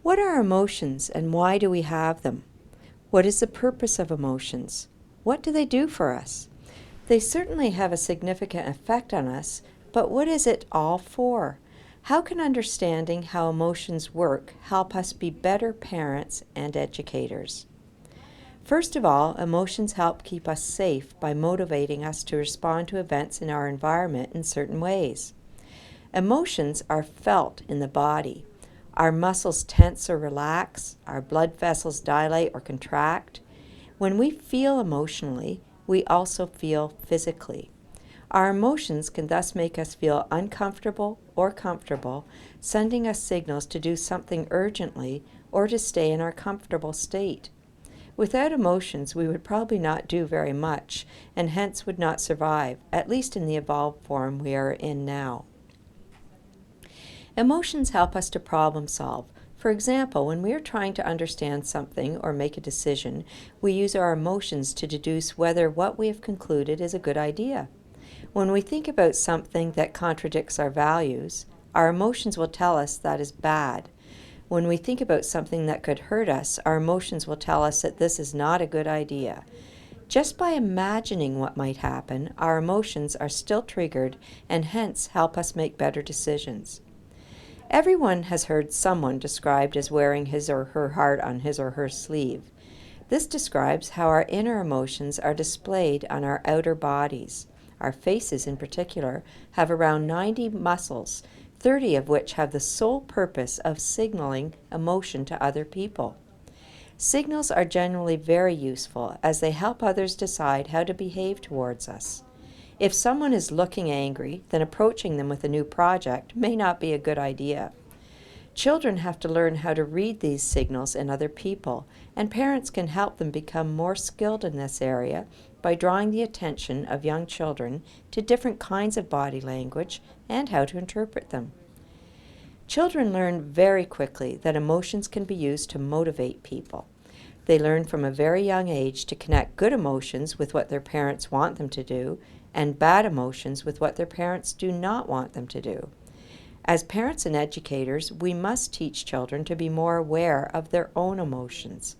What are emotions and why do we have them? What is the purpose of emotions? What do they do for us? They certainly have a significant effect on us, but what is it all for? How can understanding how emotions work help us be better parents and educators? First of all, emotions help keep us safe by motivating us to respond to events in our environment in certain ways. Emotions are felt in the body. Our muscles tense or relax, our blood vessels dilate or contract. When we feel emotionally, we also feel physically. Our emotions can thus make us feel uncomfortable or comfortable, sending us signals to do something urgently or to stay in our comfortable state. Without emotions, we would probably not do very much, and hence would not survive, at least in the evolved form we are in now. Emotions help us to problem solve. For example, when we are trying to understand something or make a decision, we use our emotions to deduce whether what we have concluded is a good idea. When we think about something that contradicts our values, our emotions will tell us that is bad. When we think about something that could hurt us, our emotions will tell us that this is not a good idea. Just by imagining what might happen, our emotions are still triggered and hence help us make better decisions. Everyone has heard someone described as wearing his or her heart on his or her sleeve. This describes how our inner emotions are displayed on our outer bodies. Our faces, in particular, have around 90 muscles, 30 of which have the sole purpose of signaling emotion to other people. Signals are generally very useful as they help others decide how to behave towards us. If someone is looking angry, then approaching them with a new project may not be a good idea. Children have to learn how to read these signals in other people, and parents can help them become more skilled in this area by drawing the attention of young children to different kinds of body language and how to interpret them. Children learn very quickly that emotions can be used to motivate people. They learn from a very young age to connect good emotions with what their parents want them to do and bad emotions with what their parents do not want them to do. As parents and educators, we must teach children to be more aware of their own emotions.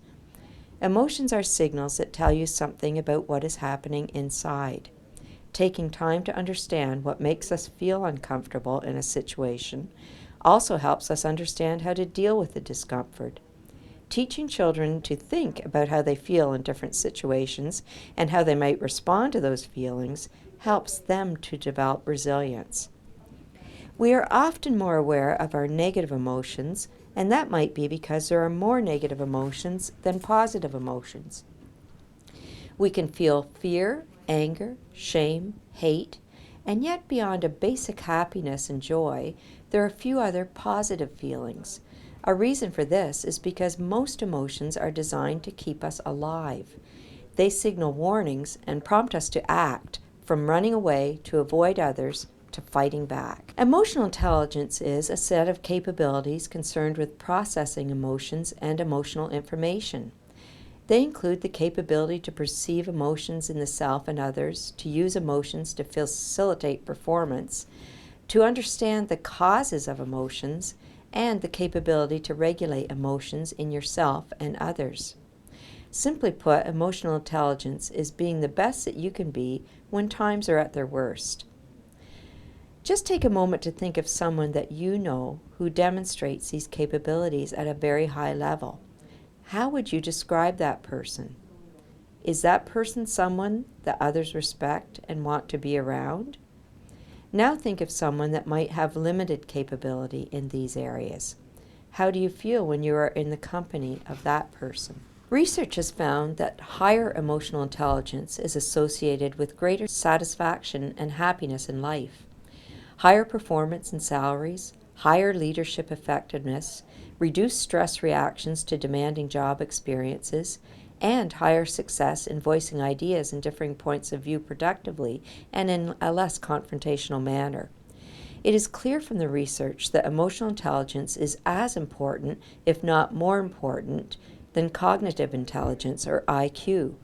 Emotions are signals that tell you something about what is happening inside. Taking time to understand what makes us feel uncomfortable in a situation also helps us understand how to deal with the discomfort. Teaching children to think about how they feel in different situations and how they might respond to those feelings helps them to develop resilience. We are often more aware of our negative emotions, and that might be because there are more negative emotions than positive emotions. We can feel fear, anger, shame, hate, and yet beyond a basic happiness and joy, there are a few other positive feelings. A reason for this is because most emotions are designed to keep us alive. They signal warnings and prompt us to act, from running away to avoid others to fighting back. Emotional intelligence is a set of capabilities concerned with processing emotions and emotional information. They include the capability to perceive emotions in the self and others, to use emotions to facilitate performance, to understand the causes of emotions, and the capability to regulate emotions in yourself and others. Simply put, emotional intelligence is being the best that you can be when times are at their worst. Just take a moment to think of someone that you know who demonstrates these capabilities at a very high level. How would you describe that person? Is that person someone that others respect and want to be around? Now think of someone that might have limited capability in these areas. How do you feel when you are in the company of that person? Research has found that higher emotional intelligence is associated with greater satisfaction and happiness in life. Higher performance and salaries, higher leadership effectiveness, reduced stress reactions to demanding job experiences, and higher success in voicing ideas and differing points of view productively and in a less confrontational manner. It is clear from the research that emotional intelligence is as important, if not more important, than cognitive intelligence or IQ.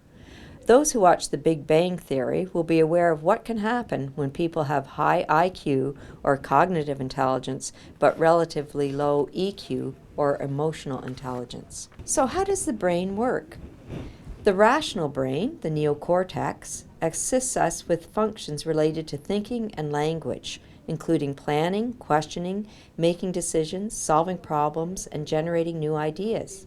Those who watch The Big Bang Theory will be aware of what can happen when people have high IQ or cognitive intelligence, but relatively low EQ or emotional intelligence. So how does the brain work? The rational brain, the neocortex, assists us with functions related to thinking and language, including planning, questioning, making decisions, solving problems, and generating new ideas.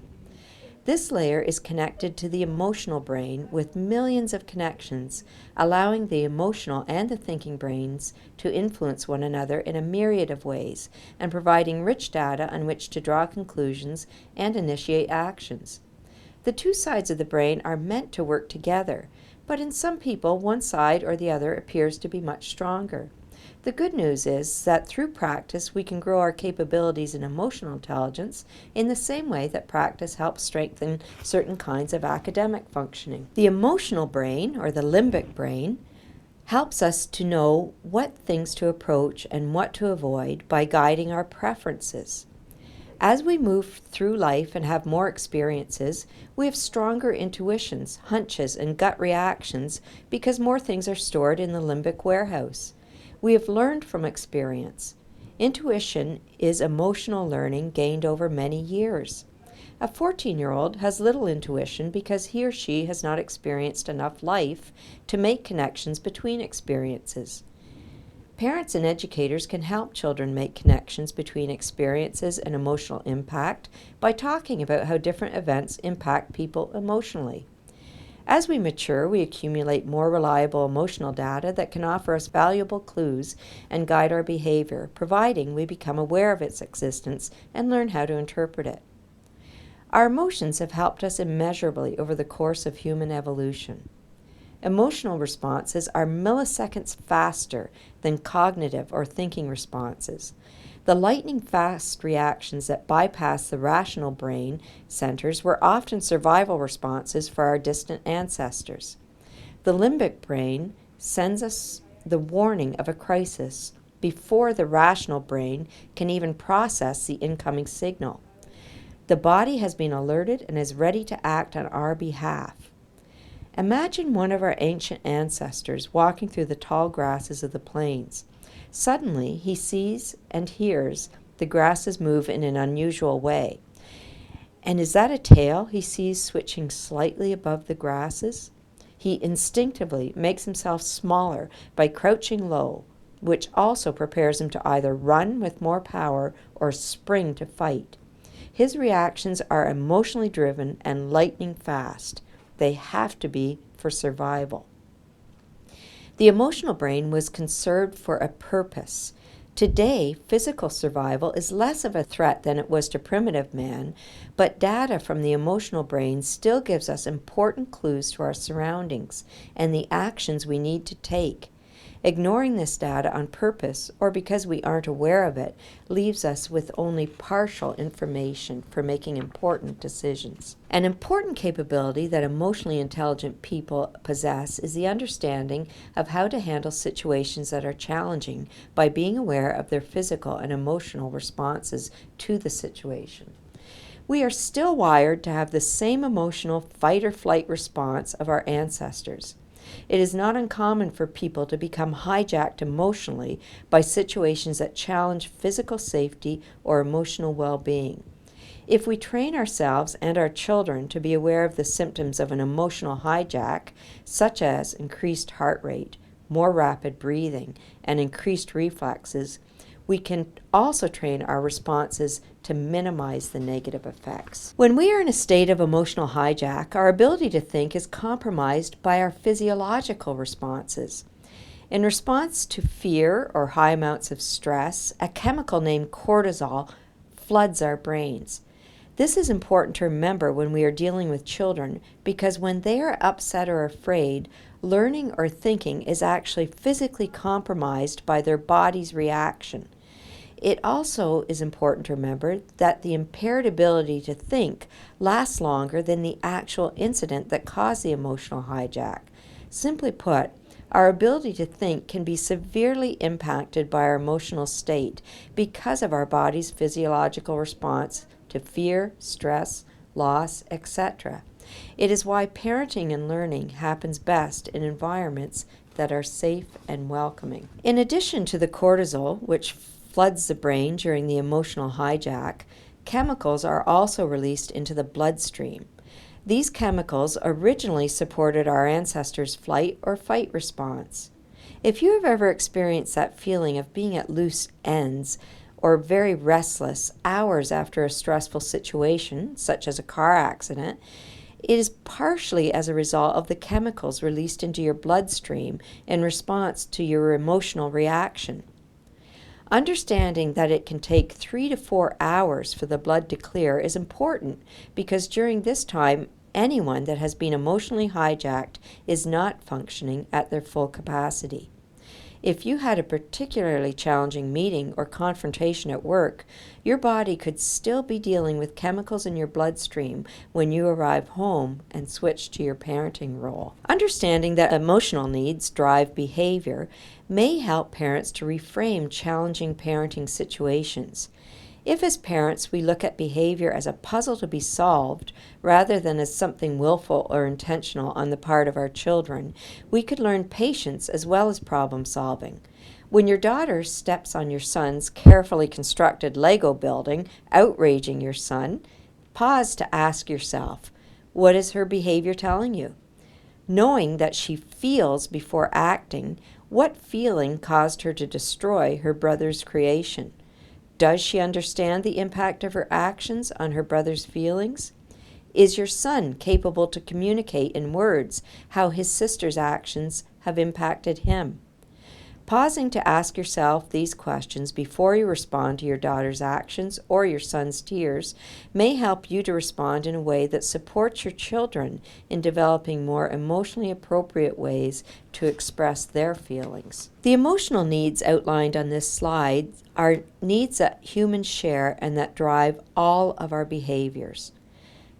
This layer is connected to the emotional brain with millions of connections, allowing the emotional and the thinking brains to influence one another in a myriad of ways, and providing rich data on which to draw conclusions and initiate actions. The two sides of the brain are meant to work together, but in some people, one side or the other appears to be much stronger. The good news is that through practice, we can grow our capabilities in emotional intelligence in the same way that practice helps strengthen certain kinds of academic functioning. The emotional brain, or the limbic brain, helps us to know what things to approach and what to avoid by guiding our preferences. As we move through life and have more experiences, we have stronger intuitions, hunches, and gut reactions because more things are stored in the limbic warehouse. We have learned from experience. Intuition is emotional learning gained over many years. A 14-year-old has little intuition because he or she has not experienced enough life to make connections between experiences. Parents and educators can help children make connections between experiences and emotional impact by talking about how different events impact people emotionally. As we mature, we accumulate more reliable emotional data that can offer us valuable clues and guide our behavior, providing we become aware of its existence and learn how to interpret it. Our emotions have helped us immeasurably over the course of human evolution. Emotional responses are milliseconds faster than cognitive or thinking responses. The lightning-fast reactions that bypass the rational brain centers were often survival responses for our distant ancestors. The limbic brain sends us the warning of a crisis before the rational brain can even process the incoming signal. The body has been alerted and is ready to act on our behalf. Imagine one of our ancient ancestors walking through the tall grasses of the plains. Suddenly, he sees and hears the grasses move in an unusual way. And is that a tail he sees switching slightly above the grasses? He instinctively makes himself smaller by crouching low, which also prepares him to either run with more power or spring to fight. His reactions are emotionally driven and lightning fast. They have to be for survival. The emotional brain was conserved for a purpose. Today, physical survival is less of a threat than it was to primitive man, but data from the emotional brain still gives us important clues to our surroundings and the actions we need to take. Ignoring this data on purpose, or because we aren't aware of it, leaves us with only partial information for making important decisions. An important capability that emotionally intelligent people possess is the understanding of how to handle situations that are challenging by being aware of their physical and emotional responses to the situation. We are still wired to have the same emotional fight or flight response of our ancestors. It is not uncommon for people to become hijacked emotionally by situations that challenge physical safety or emotional well-being. If we train ourselves and our children to be aware of the symptoms of an emotional hijack, such as increased heart rate, more rapid breathing, and increased reflexes, we can also train our responses to minimize the negative effects. When we are in a state of emotional hijack, our ability to think is compromised by our physiological responses. In response to fear or high amounts of stress, a chemical named cortisol floods our brains. This is important to remember when we are dealing with children because when they are upset or afraid, learning or thinking is actually physically compromised by their body's reaction. It also is important to remember that the impaired ability to think lasts longer than the actual incident that caused the emotional hijack. Simply put, our ability to think can be severely impacted by our emotional state because of our body's physiological response to fear, stress, loss, etc. It is why parenting and learning happens best in environments that are safe and welcoming. In addition to the cortisol, which floods the brain during the emotional hijack, chemicals are also released into the bloodstream. These chemicals originally supported our ancestors' flight or fight response. If you have ever experienced that feeling of being at loose ends or very restless hours after a stressful situation, such as a car accident, it is partially as a result of the chemicals released into your bloodstream in response to your emotional reaction. Understanding that it can take 3 to 4 hours for the blood to clear is important because during this time, anyone that has been emotionally hijacked is not functioning at their full capacity. If you had a particularly challenging meeting or confrontation at work, your body could still be dealing with chemicals in your bloodstream when you arrive home and switch to your parenting role. Understanding that emotional needs drive behavior may help parents to reframe challenging parenting situations. If as parents we look at behavior as a puzzle to be solved rather than as something willful or intentional on the part of our children, we could learn patience as well as problem solving. When your daughter steps on your son's carefully constructed Lego building, outraging your son, pause to ask yourself, what is her behavior telling you? Knowing that she feels before acting, what feeling caused her to destroy her brother's creation? Does she understand the impact of her actions on her brother's feelings? Is your son capable to communicate in words how his sister's actions have impacted him? Pausing to ask yourself these questions before you respond to your daughter's actions or your son's tears may help you to respond in a way that supports your children in developing more emotionally appropriate ways to express their feelings. The emotional needs outlined on this slide are needs that humans share and that drive all of our behaviors.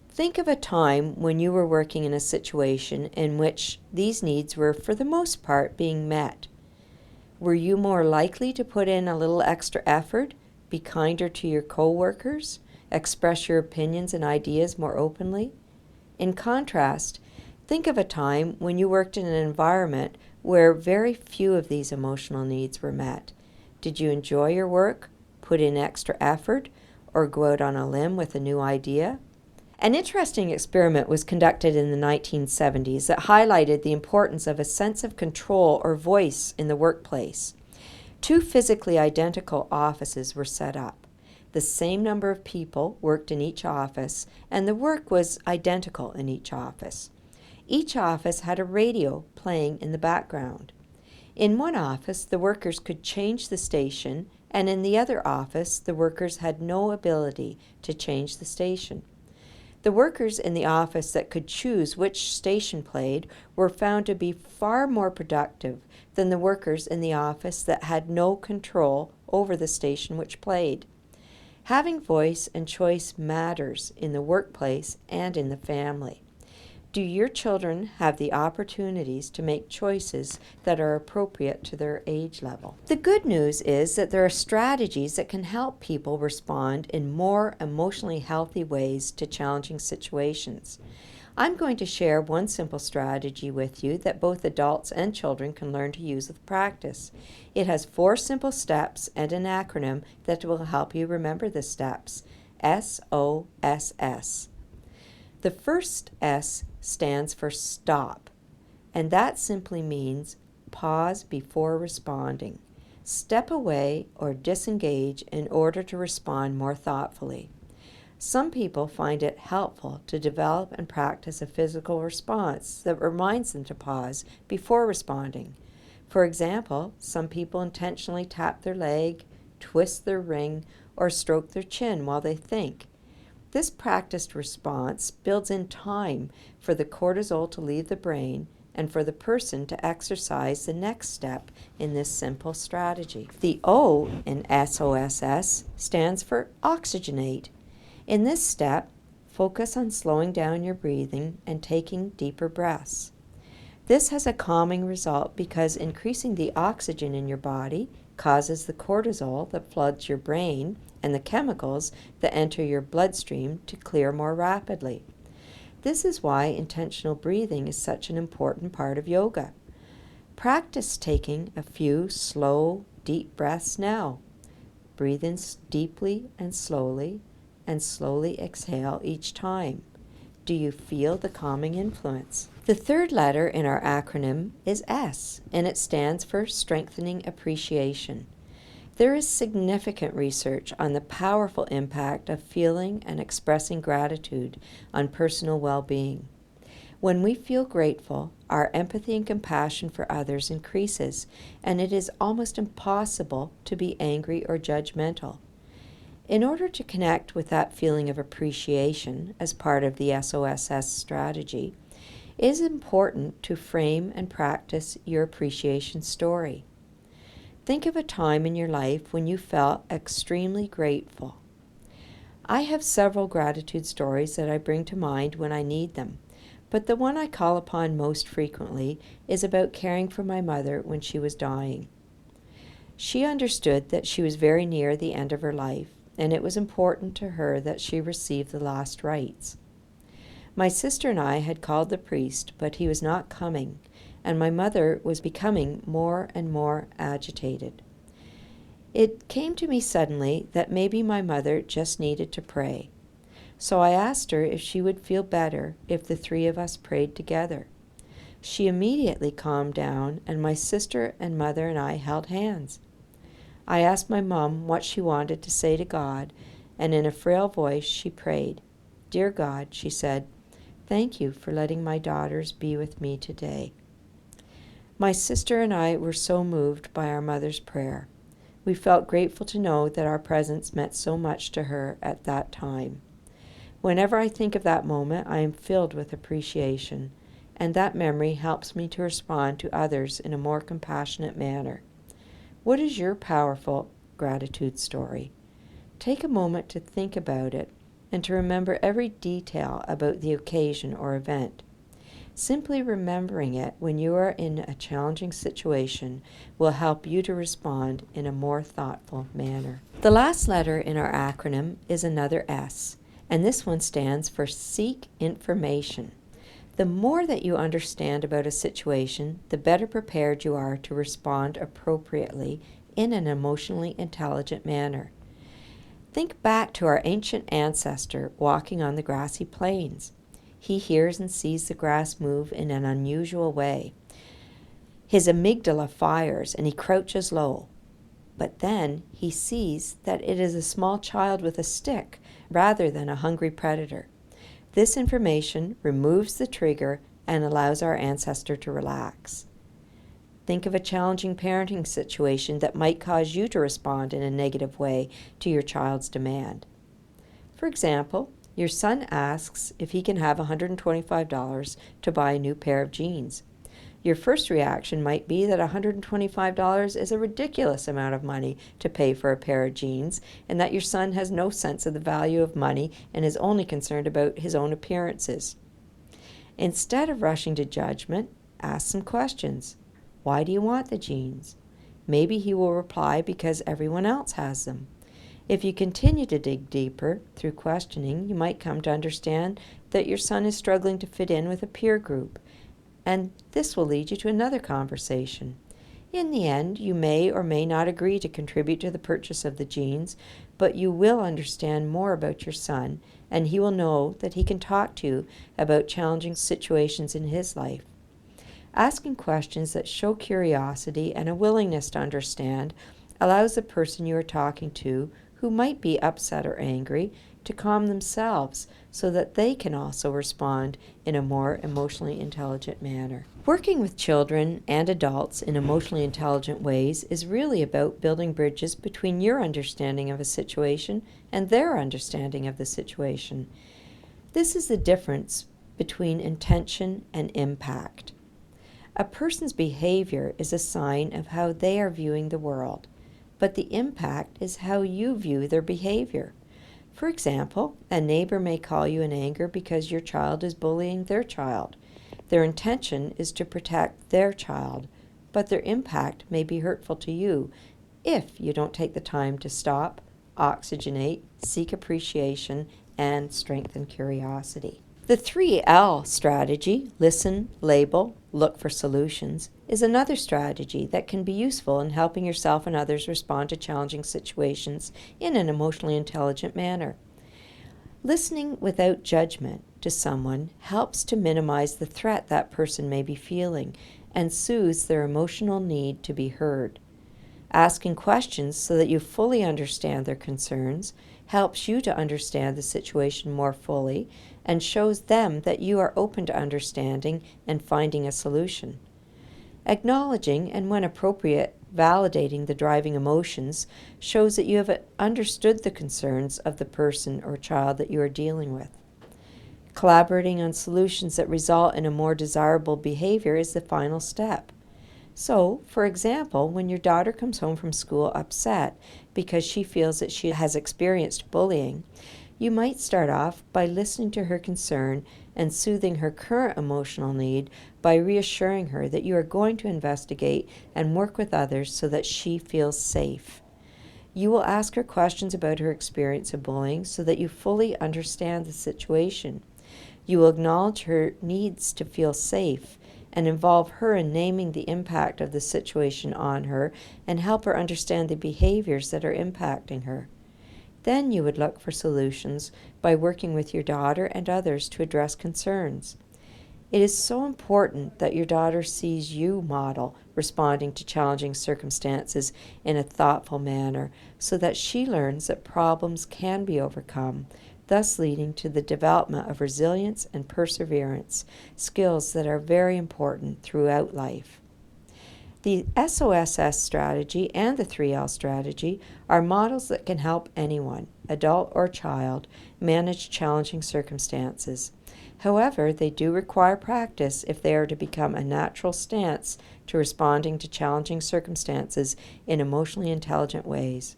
Think of a time when you were working in a situation in which these needs were, for the most part, being met. Were you more likely to put in a little extra effort, be kinder to your coworkers, express your opinions and ideas more openly? In contrast, think of a time when you worked in an environment where very few of these emotional needs were met. Did you enjoy your work, put in extra effort, or go out on a limb with a new idea? An interesting experiment was conducted in the 1970s that highlighted the importance of a sense of control or voice in the workplace. 2 physically identical offices were set up. The same number of people worked in each office, and the work was identical in each office. Each office had a radio playing in the background. In one office, the workers could change the station, and in the other office, the workers had no ability to change the station. The workers in the office that could choose which station played were found to be far more productive than the workers in the office that had no control over the station which played. Having voice and choice matters in the workplace and in the family. Do your children have the opportunities to make choices that are appropriate to their age level? The good news is that there are strategies that can help people respond in more emotionally healthy ways to challenging situations. I'm going to share one simple strategy with you that both adults and children can learn to use with practice. It has 4 simple steps and an acronym that will help you remember the steps. SOSS. The first S stands for stop, and that simply means pause before responding. Step away or disengage in order to respond more thoughtfully. Some people find it helpful to develop and practice a physical response that reminds them to pause before responding. For example, some people intentionally tap their leg, twist their ring, or stroke their chin while they think. This practiced response builds in time for the cortisol to leave the brain and for the person to exercise the next step in this simple strategy. The O in SOSS stands for oxygenate. In this step, focus on slowing down your breathing and taking deeper breaths. This has a calming result because increasing the oxygen in your body causes the cortisol that floods your brain and the chemicals that enter your bloodstream to clear more rapidly. This is why intentional breathing is such an important part of yoga. Practice taking a few slow, deep breaths now. Breathe in deeply and slowly exhale each time. Do you feel the calming influence? The third letter in our acronym is S, and it stands for Strengthening Appreciation. There is significant research on the powerful impact of feeling and expressing gratitude on personal well-being. When we feel grateful, our empathy and compassion for others increases, and it is almost impossible to be angry or judgmental. In order to connect with that feeling of appreciation as part of the SOSS strategy, it is important to frame and practice your appreciation story. Think of a time in your life when you felt extremely grateful. I have several gratitude stories that I bring to mind when I need them, but the one I call upon most frequently is about caring for my mother when she was dying. She understood that she was very near the end of her life, and it was important to her that she receive the last rites. My sister and I had called the priest, but he was not coming, and my mother was becoming more and more agitated. It came to me suddenly that maybe my mother just needed to pray. So I asked her if she would feel better if the three of us prayed together. She immediately calmed down, and my sister and mother and I held hands. I asked my mom what she wanted to say to God, and in a frail voice she prayed. "Dear God," she said, "thank you for letting my daughters be with me today." My sister and I were so moved by our mother's prayer. We felt grateful to know that our presence meant so much to her at that time. Whenever I think of that moment, I am filled with appreciation, and that memory helps me to respond to others in a more compassionate manner. What is your powerful gratitude story? Take a moment to think about it and to remember every detail about the occasion or event. Simply remembering it when you are in a challenging situation will help you to respond in a more thoughtful manner. The last letter in our acronym is another S, and this one stands for Seek Information. The more that you understand about a situation, the better prepared you are to respond appropriately in an emotionally intelligent manner. Think back to our ancient ancestor walking on the grassy plains. He hears and sees the grass move in an unusual way. His amygdala fires and he crouches low. But then he sees that it is a small child with a stick rather than a hungry predator. This information removes the trigger and allows our ancestor to relax. Think of a challenging parenting situation that might cause you to respond in a negative way to your child's demand. For example, your son asks if he can have $125 to buy a new pair of jeans. Your first reaction might be that $125 is a ridiculous amount of money to pay for a pair of jeans, and that your son has no sense of the value of money and is only concerned about his own appearances. Instead of rushing to judgment, ask some questions. Why do you want the jeans? Maybe he will reply because everyone else has them. If you continue to dig deeper through questioning, you might come to understand that your son is struggling to fit in with a peer group, and this will lead you to another conversation. In the end, you may or may not agree to contribute to the purchase of the jeans, but you will understand more about your son, and he will know that he can talk to you about challenging situations in his life. Asking questions that show curiosity and a willingness to understand allows the person you are talking to, who might be upset or angry, to calm themselves so that they can also respond in a more emotionally intelligent manner. Working with children and adults in emotionally intelligent ways is really about building bridges between your understanding of a situation and their understanding of the situation. This is the difference between intention and impact. A person's behavior is a sign of how they are viewing the world, but the impact is how you view their behavior. For example, a neighbor may call you in anger because your child is bullying their child. Their intention is to protect their child, but their impact may be hurtful to you if you don't take the time to stop, oxygenate, seek appreciation, and strengthen curiosity. The 3L strategy, listen, label, look for solutions, is another strategy that can be useful in helping yourself and others respond to challenging situations in an emotionally intelligent manner. Listening without judgment to someone helps to minimize the threat that person may be feeling and soothes their emotional need to be heard. Asking questions so that you fully understand their concerns helps you to understand the situation more fully and shows them that you are open to understanding and finding a solution. Acknowledging and, when appropriate, validating the driving emotions shows that you have understood the concerns of the person or child that you are dealing with. Collaborating on solutions that result in a more desirable behavior is the final step. So, for example, when your daughter comes home from school upset because she feels that she has experienced bullying, you might start off by listening to her concern and soothing her current emotional need by reassuring her that you are going to investigate and work with others so that she feels safe. You will ask her questions about her experience of bullying so that you fully understand the situation. You will acknowledge her needs to feel safe and involve her in naming the impact of the situation on her and help her understand the behaviors that are impacting her. Then you would look for solutions by working with your daughter and others to address concerns. It is so important that your daughter sees you model responding to challenging circumstances in a thoughtful manner so that she learns that problems can be overcome, thus leading to the development of resilience and perseverance, skills that are very important throughout life. The SOSS strategy and the 3L strategy are models that can help anyone, adult or child, manage challenging circumstances. However, they do require practice if they are to become a natural stance to responding to challenging circumstances in emotionally intelligent ways.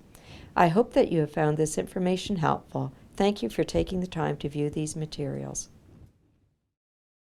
I hope that you have found this information helpful. Thank you for taking the time to view these materials.